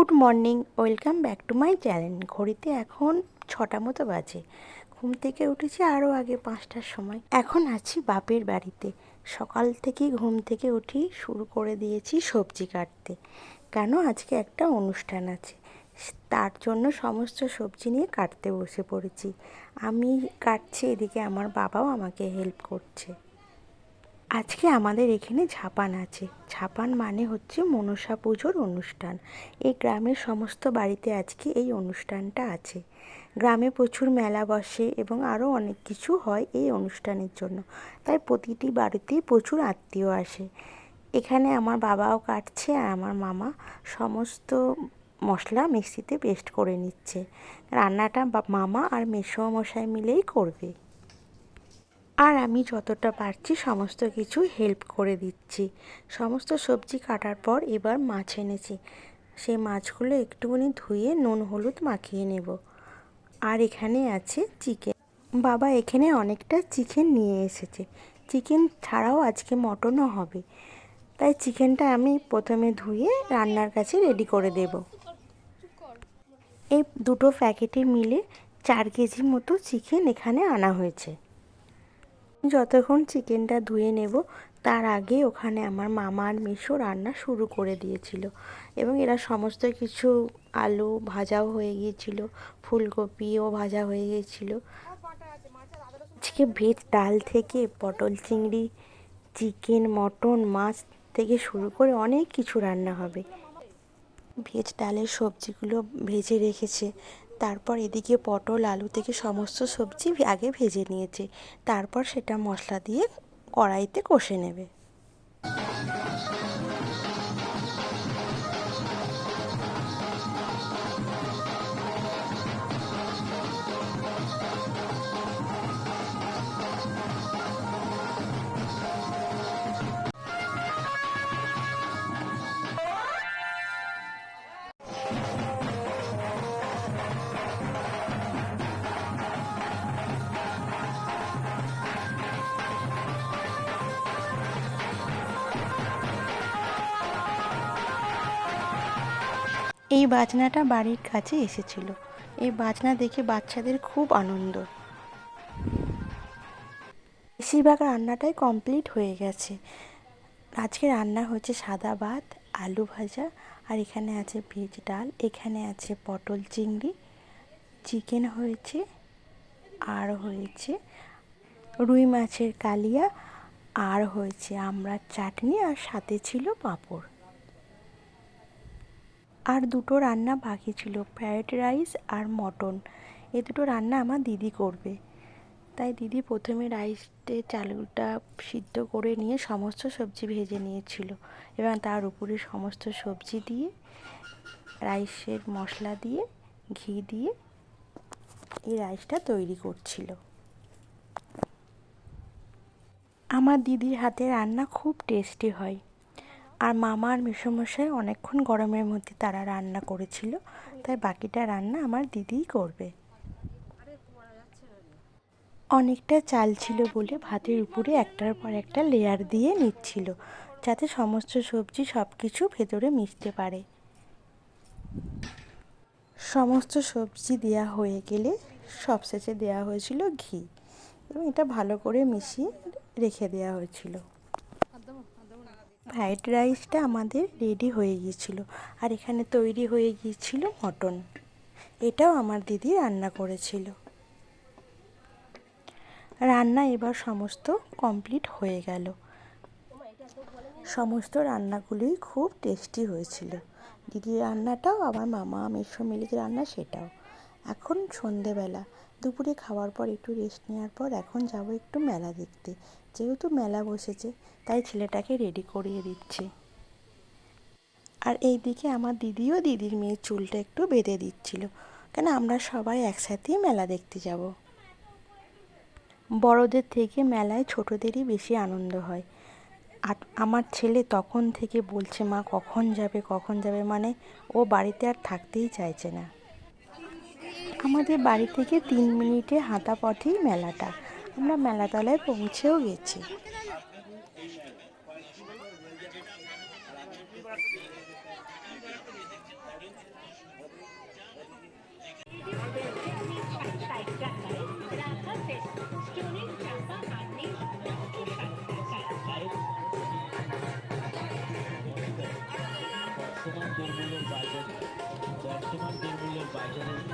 Good morning, welcome back to my channel. ঘড়িতে এখন 6টা মতো বাজে। ঘুম থেকে উঠেছি আরও আগে 5টার সময়। এখন আছি বাপের বাড়িতে। সকাল থেকেই ঘুম থেকে উঠি শুরু করে দিয়েছি সবজি কাটতে, কেন আজকে একটা অনুষ্ঠান আছে। তার জন্য সমস্ত সবজি নিয়ে কাটতে বসে পড়েছি। আমি কাটছি, এদিকে আমার বাবাও আমাকে হেল্প করছে। আজকে আমাদের এখানে ঝাপান আছে। ঝাপান মানে হচ্ছে মনসা পুজোর অনুষ্ঠান। এই গ্রামের সমস্ত বাড়িতে আজকে এই অনুষ্ঠানটা আছে। গ্রামে প্রচুর মেলা বসে এবং আরও অনেক কিছু হয় এই অনুষ্ঠানের জন্য, তাই প্রতিটি বাড়িতেই প্রচুর আত্মীয় আসে। এখানে আমার বাবাও কাটছে আর আমার মামা সমস্ত মশলা মিক্সিতে পেস্ট করে নিচ্ছে। রান্নাটা মামা আর মেসোমশাই মিলেই করবে, আর আমি যতটা পারছি সমস্ত কিছু হেল্প করে দিচ্ছি। সমস্ত সবজি কাটার পর এবার মাছ এনেছি। সেই মাছগুলো একটুখানি ধুয়ে নুন হলুদ মাখিয়ে নেব। আর এখানে আছে চিকেন। বাবা এখানে অনেকটা চিকেন নিয়ে এসেছে। চিকেন ছাড়াও আজকে মটনও হবে, তাই চিকেনটা আমি প্রথমে ধুয়ে রান্নার কাছে রেডি করে দেব। এই দুটো প্যাকেটে মিলে 4 কেজি মতো চিকেন এখানে আনা হয়েছে। যতক্ষণ চিকেনটা ধুয়ে নেব তার আগে ওখানে আমার মামা আর মেসো রান্না শুরু করে দিয়েছিল, এবং এরা সমস্ত কিছু আলু ভাজাও হয়ে গিয়েছিল, ফুলকপিও ভাজা হয়ে গিয়েছিল। আজকে ভেজ ডাল থেকে পটল চিংড়ি, চিকেন, মটন, মাছ থেকে শুরু করে অনেক কিছু রান্না হবে। ভেজ ডালের সবজিগুলো ভেজে রেখেছে। তারপর এদিকে পটল আলু থেকে সমস্ত সবজি আগে ভেজে নিয়েছে। তারপর সেটা মশলা দিয়ে কড়াইতে কষে নেবে। এই বাজনাটা বাড়ির কাছে এসেছিল। এই বাজনা দেখে বাচ্চাদের খুব আনন্দ। বেশিরভাগ রান্নাটাই কমপ্লিট হয়ে গেছে। আজকে রান্না হচ্ছে সাদা ভাত, আলু ভাজা, আর এখানে আছে ভেজ ডাল, এখানে আছে পটল চিংড়ি, চিকেন হয়েছে, আর হয়েছে রুই মাছের কালিয়া, আর হয়েছে আমড়ার চাটনি, আর সাথে ছিল পাঁপড়। আর দুটো রান্না বাকি ছিল, ফ্রায়েড রাইস আর মটন। এই দুটো রান্না আমার দিদি করবে। তাই দিদি প্রথমে রাইসে চালটা সিদ্ধ করে নিয়ে সমস্ত সবজি ভেজে নিয়েছিল, এবং তার উপরে সমস্ত সবজি দিয়ে রাইসের মশলা দিয়ে ঘি দিয়ে এই রাইসটা তৈরি করছিল। আমার দিদির হাতে রান্না খুব টেস্টি হয়। আর মামা আর মেসোমশাই অনেকক্ষণ গরমের মধ্যে তারা রান্না করেছিল, তাই বাকিটা রান্না আমার দিদিই করবে। অনেকটা চাল ছিল বলে ভাতের উপরে একটার পর একটা লেয়ার দিয়ে নিচ্ছিল, যাতে সমস্ত সবজি সব কিছু ভেতরে মিশতে পারে। সমস্ত সবজি দেওয়া হয়ে গেলে সবশেষে দেওয়া হয়েছিল ঘি, এবং এটা ভালো করে মিশিয়ে রেখে দেওয়া হয়েছিল। ফ্রায়েড রাইসটা আমাদের রেডি হয়ে গিয়েছিল, আর এখানে তৈরি হয়ে গিয়েছিল মটন। এটাও আমার দিদি রান্না করেছিল। রান্না এবার সমস্ত কমপ্লিট হয়ে গেল। সমস্ত রান্নাগুলোই খুব টেস্টি হয়েছিল। দিদির রান্নাটাও, আবার মামা মেসো মিলে যে রান্না সেটাও। এখন সন্ধেবেলা, দুপুরে খাওয়ার পর একটু রেস্ট নেওয়ার পর এখন যাব একটু মেলা দেখতে। যেহেতু মেলা বসেছে তাই ছেলেটাকে রেডি করিয়ে দিচ্ছে। আর এই দিকে আমার দিদিও দিদির মেয়ের চুলটা একটু বেঁধে দিচ্ছিল, কেন আমরা সবাই একসাথেই মেলা দেখতে যাব। বড়দের থেকে মেলায় ছোটদেরই বেশি আনন্দ হয়। আর আমার ছেলে তখন থেকে বলছে, মা কখন যাবে কখন যাবে, মানে ও বাড়িতে আর থাকতেই চাইছে না। আমাদের বাড়ি থেকে 3 মিনিটে হাঁটা পথেই মেলাটা। আমরা মেলাতলায় পৌঁছেও গেছি। বর্তমান দ্রব্যমূল্যের বাজারে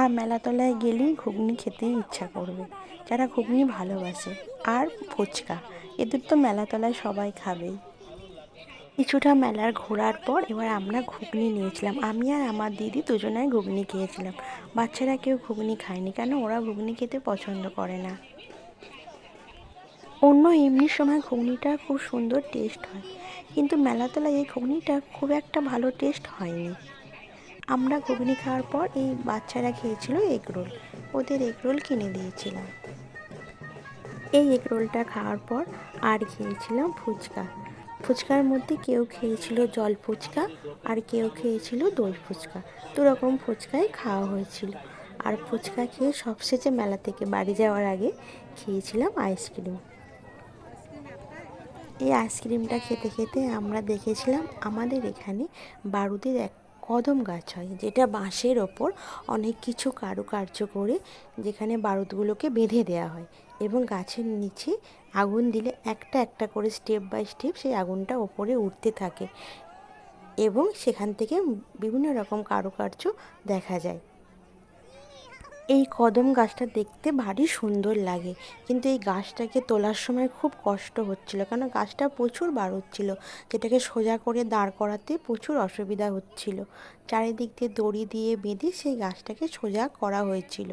আর মেলাতলায় গেলেই ঘুগনি খেতেই ইচ্ছা করবে, যারা ঘুগনি ভালোবাসে। আর ফুচকা, এদের তো মেলাতলায় সবাই খাবেই। কিছুটা মেলার ঘোরার পর এবার আমরা ঘুগনি নিয়েছিলাম। আমি আর আমার দিদি দুজনাই ঘুগনি খেয়েছিলাম। বাচ্চারা কেউ ঘুগনি খায়নি, কেন ওরা ঘুগনি খেতে পছন্দ করে না। অন্য এমনি সময় ঘুগনিটা খুব সুন্দর টেস্ট হয়, কিন্তু মেলাতলায় এই ঘুগনিটা খুব একটা ভালো টেস্ট হয়নি। আমরা ঘুগনি খাওয়ার পর এই বাচ্চারা খেয়েছিল এগরোল, ওদের এগরোল কিনে দিয়েছিলাম। এই এগরোলটা খাওয়ার পর আর খেয়েছিলাম ফুচকা। ফুচকার মধ্যে কেউ খেয়েছিল জল ফুচকা আর কেউ খেয়েছিল দই ফুচকা, দুরকম ফুচকাই খাওয়া হয়েছিল। আর ফুচকা খেয়ে সবশেষে মেলা থেকে বাড়ি যাওয়ার আগে খেয়েছিলাম আইসক্রিম। এই আইসক্রিমটা খেতে খেতে আমরা দেখেছিলাম আমাদের এখানে বারুদের এক কদম গাছ হয়, যেটা বাঁশের ওপর অনেক কিছু কারুকার্য করে যেখানে বারুদগুলোকে বেঁধে দেওয়া হয়, এবং গাছের নিচে আগুন দিলে একটা একটা করে স্টেপ বাই স্টেপ সেই আগুনটা ওপরে উঠতে থাকে, এবং সেখান থেকে বিভিন্ন রকম কারুকার্য দেখা যায়। এই কদম গাছটা দেখতে ভারী সুন্দর লাগে, কিন্তু এই গাছটাকে তোলার সময় খুব কষ্ট হচ্ছিল, কারণ গাছটা প্রচুর বারুদ ছিল, যেটাকে সোজা করে দাঁড় করাতে প্রচুর অসুবিধা হচ্ছিল। চারিদিক দিয়ে দড়ি দিয়ে বেঁধে সেই গাছটাকে সোজা করা হয়েছিল।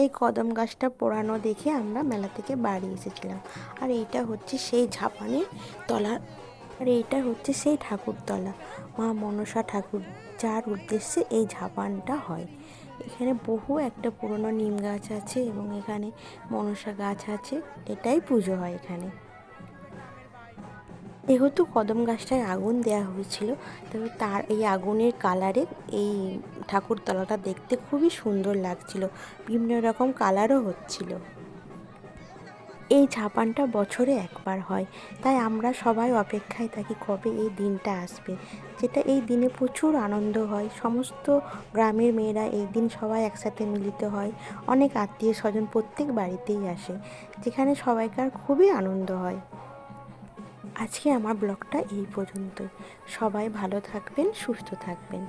এই কদম গাছটা পোড়ানো দেখে আমরা মেলা থেকে বাড়ি এসেছিলাম। আর এইটা হচ্ছে সেই ঝাপানের তলা, আর এইটা হচ্ছে সেই ঠাকুরতলা, মা মনসা ঠাকুর, যার উদ্দেশ্যে এই ঝাপানটা হয়। এখানে বহু একটা পুরনো নিম গাছ আছে এবং এখানে মনসা গাছ আছে, এটাই পুজো হয় এখানে। যেহেতু কদম গাছটায় আগুন দেওয়া হয়েছিল, তবে তার এই আগুনের কালারে এই ঠাকুরতলাটা দেখতে খুবই সুন্দর লাগছিল, বিভিন্ন রকম কালারও হচ্ছিল। এই ঝাপানটা বছরে একবার হয়, তাই আমরা সবাই অপেক্ষায় থাকি কবে এই দিনটা আসবে, যেটা এই দিনে প্রচুর আনন্দ হয়। সমস্ত গ্রামের মেয়েরা এই দিন সবাই একসাথে মিলিত হয়, অনেক আত্মীয় স্বজন প্রত্যেক বাড়িতেই আসে, যেখানে সবাইকার খুবই আনন্দ হয়। আজকে আমার ব্লগটা এই পর্যন্তই। সবাই ভালো থাকবেন, সুস্থ থাকবেন।